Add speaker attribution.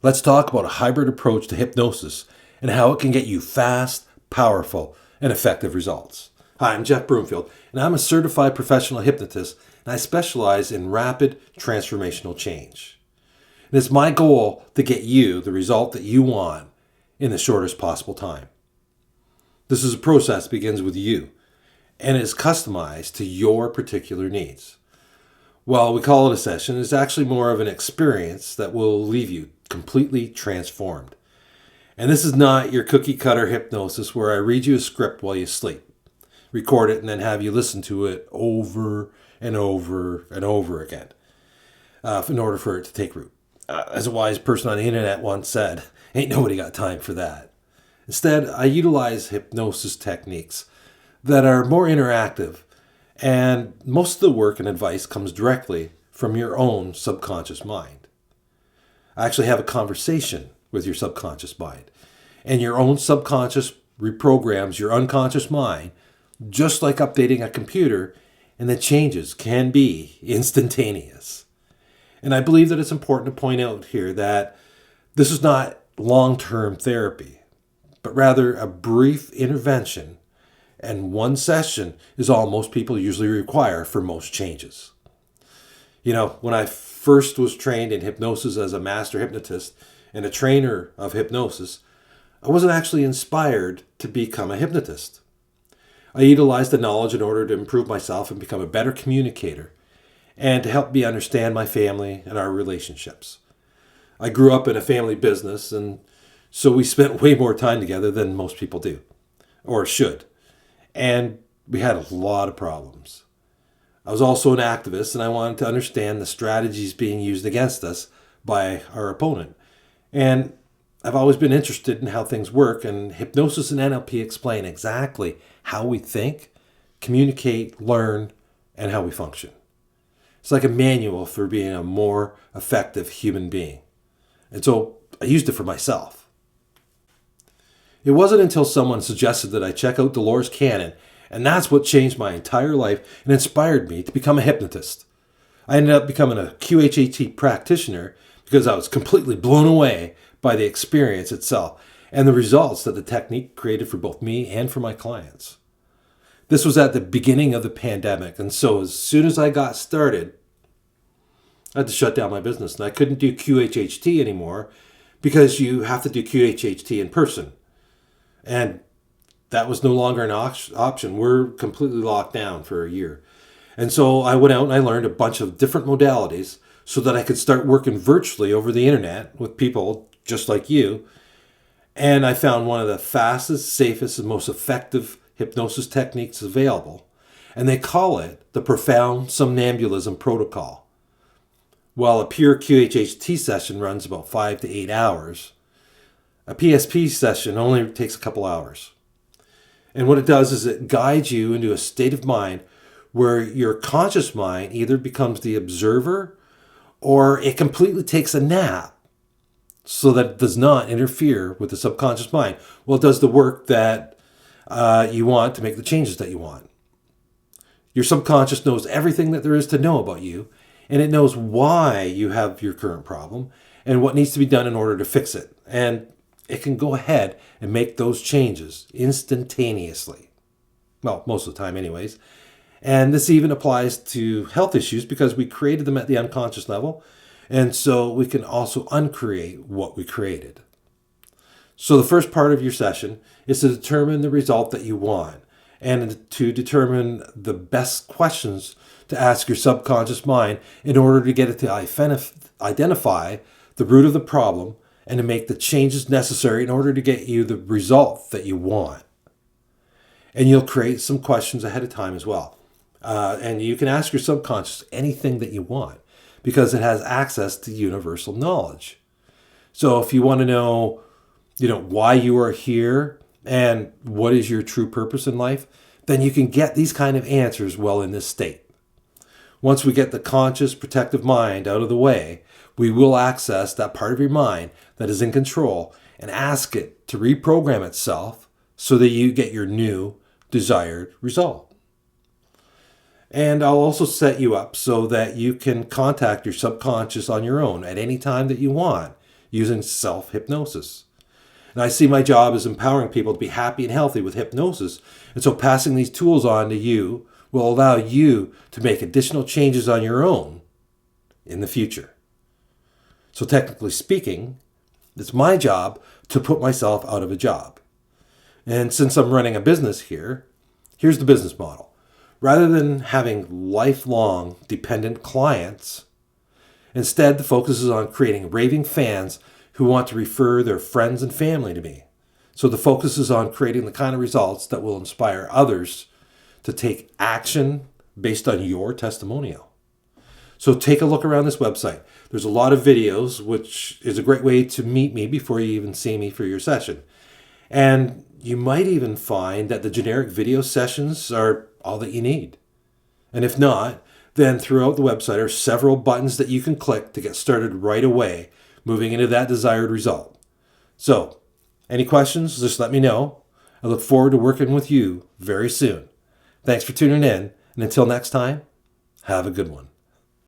Speaker 1: Let's talk about a hybrid approach to hypnosis and how it can get you fast, powerful, and effective results. Hi, I'm Jeff Broomfield, and I'm a certified professional hypnotist, and I specialize in rapid transformational change. And it's my goal to get you the result that you want in the shortest possible time. This is a process that begins with you, and is customized to your particular needs. While we call it a session, it's actually more of an experience that will leave you completely transformed. And this is not your cookie cutter hypnosis where I read you a script while you sleep, record it, and then have you listen to it over and over and over again in order for it to take root. As a wise person on the internet once said, ain't nobody got time for that. Instead, I utilize hypnosis techniques that are more interactive, and most of the work and advice comes directly from your own subconscious mind. I actually have a conversation with your subconscious mind, and your own subconscious reprograms your unconscious mind, just like updating a computer, and the changes can be instantaneous. And I believe that it's important to point out here that this is not long-term therapy, but rather a brief intervention, and one session is all most people usually require for most changes. You know, when I first was trained in hypnosis as a master hypnotist and a trainer of hypnosis, I wasn't actually inspired to become a hypnotist. I utilized the knowledge in order to improve myself and become a better communicator and to help me understand my family and our relationships. I grew up in a family business, and so we spent way more time together than most people do, or should. And we had a lot of problems. I was also an activist, and I wanted to understand the strategies being used against us by our opponent. And I've always been interested in how things work, and hypnosis and NLP explain exactly how we think, communicate, learn, and how we function. It's like a manual for being a more effective human being. And so I used it for myself. It wasn't until someone suggested that I check out Dolores Cannon, and that's what changed my entire life and inspired me to become a hypnotist. I ended up becoming a QHHT practitioner because I was completely blown away by the experience itself and the results that the technique created for both me and for my clients. This was at the beginning of the pandemic, and so as soon as I got started, I had to shut down my business, and I couldn't do QHHT anymore because you have to do QHHT in person. And that was no longer an option. We're completely locked down for a year. And so I went out and I learned a bunch of different modalities so that I could start working virtually over the internet with people just like you. And I found one of the fastest, safest, and most effective hypnosis techniques available. And they call it the profound somnambulism protocol. While a pure QHHT session runs about 5 to 8 hours, a PSP session only takes a couple hours. And what it does is it guides you into a state of mind where your conscious mind either becomes the observer or it completely takes a nap so that it does not interfere with the subconscious mind. Well, it does the work that you want to make the changes that you want. Your subconscious knows everything that there is to know about you, and it knows why you have your current problem and what needs to be done in order to fix it. And it can go ahead and make those changes instantaneously. Well, most of the time anyways. And this even applies to health issues because we created them at the unconscious level. And so we can also uncreate what we created. So the first part of your session is to determine the result that you want and to determine the best questions to ask your subconscious mind in order to get it to identify the root of the problem and to make the changes necessary in order to get you the result that you want. And you'll create some questions ahead of time as well. And you can ask your subconscious anything that you want because it has access to universal knowledge. So if you want to know, why you are here and what is your true purpose in life, then you can get these kind of answers while in this state. Once we get the conscious protective mind out of the way, we will access that part of your mind that is in control and ask it to reprogram itself so that you get your new desired result. And I'll also set you up so that you can contact your subconscious on your own at any time that you want using self-hypnosis. And I see my job as empowering people to be happy and healthy with hypnosis. And so passing these tools on to you will allow you to make additional changes on your own in the future. So technically speaking, it's my job to put myself out of a job. And since I'm running a business here, here's the business model. Rather than having lifelong dependent clients, instead the focus is on creating raving fans who want to refer their friends and family to me. So the focus is on creating the kind of results that will inspire others to take action based on your testimonial. So take a look around this website. There's a lot of videos, which is a great way to meet me before you even see me for your session. And you might even find that the generic video sessions are all that you need. And if not, then throughout the website are several buttons that you can click to get started right away, moving into that desired result. So, any questions, just let me know. I look forward to working with you very soon. Thanks for tuning in, and until next time, have a good one.